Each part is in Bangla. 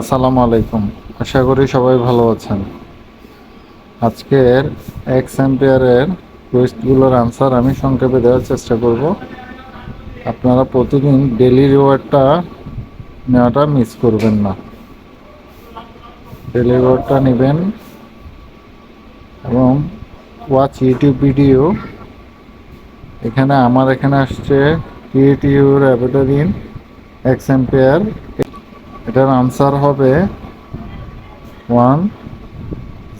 আসসালামু আলাইকুম। আশা করি সবাই ভালো আছেন। আজকের এক্স অ্যাম্পিয়ারের কোয়েশ্চনগুলোর আনসার আমি সংক্ষেপে দেওয়ার চেষ্টা করব। আপনারা প্রতিদিন ডেলি রিওয়ার্ডটা নেওয়াটা মিস করবেন না। ডেলি রিওয়ার্ডটা নেবেন এবং ওয়াচ ইউটিউব ভিডিও। এখানে আসছে ক্রিয়েটিভ অ্যাভেটারিন এক্স অ্যাম্পিয়ার। এটার আনসার হবে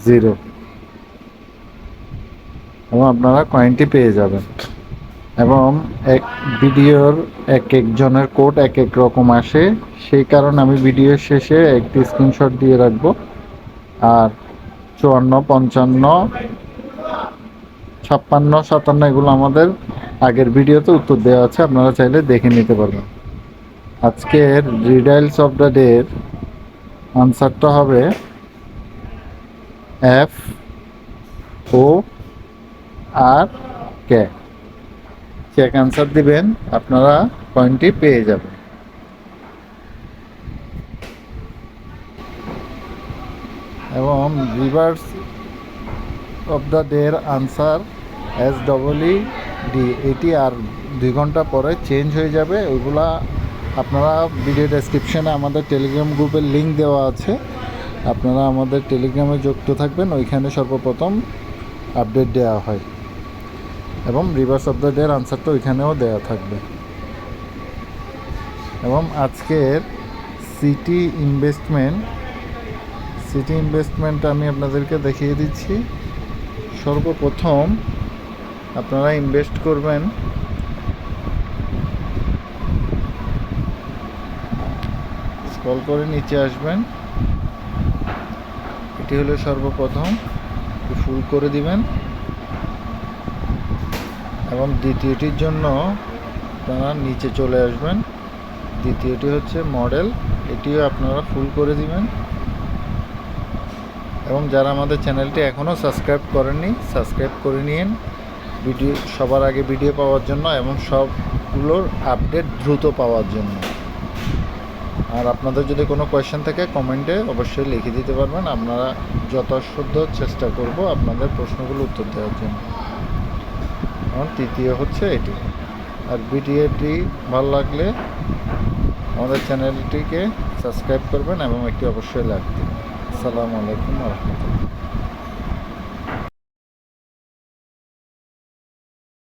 10 এবং আপনারা কয়েনটি পেয়ে যাবেন। এবং এক ভিডিওর এক একজনের কোড এক এক রকম আসে, সেই কারণে আমি ভিডিওর শেষে একটি স্ক্রিনশট দিয়ে রাখবো। আর 54, 55, 56, 57 এগুলো আমাদের আগের ভিডিওতে উত্তর দেওয়া আছে, আপনারা চাইলে দেখে নিতে পারবেন। আজকের রিডাইলস অফ দ্য ডে এর আনসারটা হবে এফ ও আর কে। চেক আনসার দিবেন, আপনারা পয়েন্টটি পেয়ে যাবেন। এবং রিভার্স অফ দ্য ডের আনসার SEED। এটি আর 2 ঘন্টা পরে চেঞ্জ হয়ে যাবে। ওইগুলা আপনারা ভিডিও ডেসক্রিপশানে আমাদের টেলিগ্রাম গ্রুপের লিঙ্ক দেওয়া আছে, আপনারা আমাদের টেলিগ্রামে যুক্ত থাকবেন, ওইখানে সর্বপ্রথম আপডেট দেওয়া হয়। এবং রিভার্স অফ দ্য ডের আনসারটা ওইখানেও দেওয়া থাকবে। এবং আজকের সিটি ইনভেস্টমেন্ট আমি আপনাদেরকে দেখিয়ে দিচ্ছি। সর্বপ্রথম আপনারা ইনভেস্ট করবেন স্ক্রল করে নিচে আসবেন। এটি হলো সর্বপ্রথম, ফুল করে দিবেন। এবং দ্বিতীয়টির জন্য আপনারা নিচে চলে আসবেন। দ্বিতীয়টি হচ্ছে মডেল, এটিও আপনারা ফুল করে দিবেন। এবং যারা আমাদের চ্যানেলটি এখনও সাবস্ক্রাইব করেননি, সাবস্ক্রাইব করে নিন ভিডিও সবার আগে ভিডিও পাওয়ার জন্য এবং সবগুলোর আপডেট দ্রুত পাওয়ার জন্য। আর আপনাদের যদি কোনো কোয়েশ্চেন থাকে কমেন্টে অবশ্যই লিখে দিতে পারবেন, আপনারা যথাসাধ্য চেষ্টা করব আপনাদের প্রশ্নগুলো উত্তর দেওয়ার জন্য। এবং তৃতীয় হচ্ছে এটি। আর ভিডিওটি ভালো লাগলে আমাদের চ্যানেলটিকে সাবস্ক্রাইব করবেন এবং একটি অবশ্যই লাইক দিন। আসসালামু আলাইকুম ওয়া রাহমাতুল্লাহ।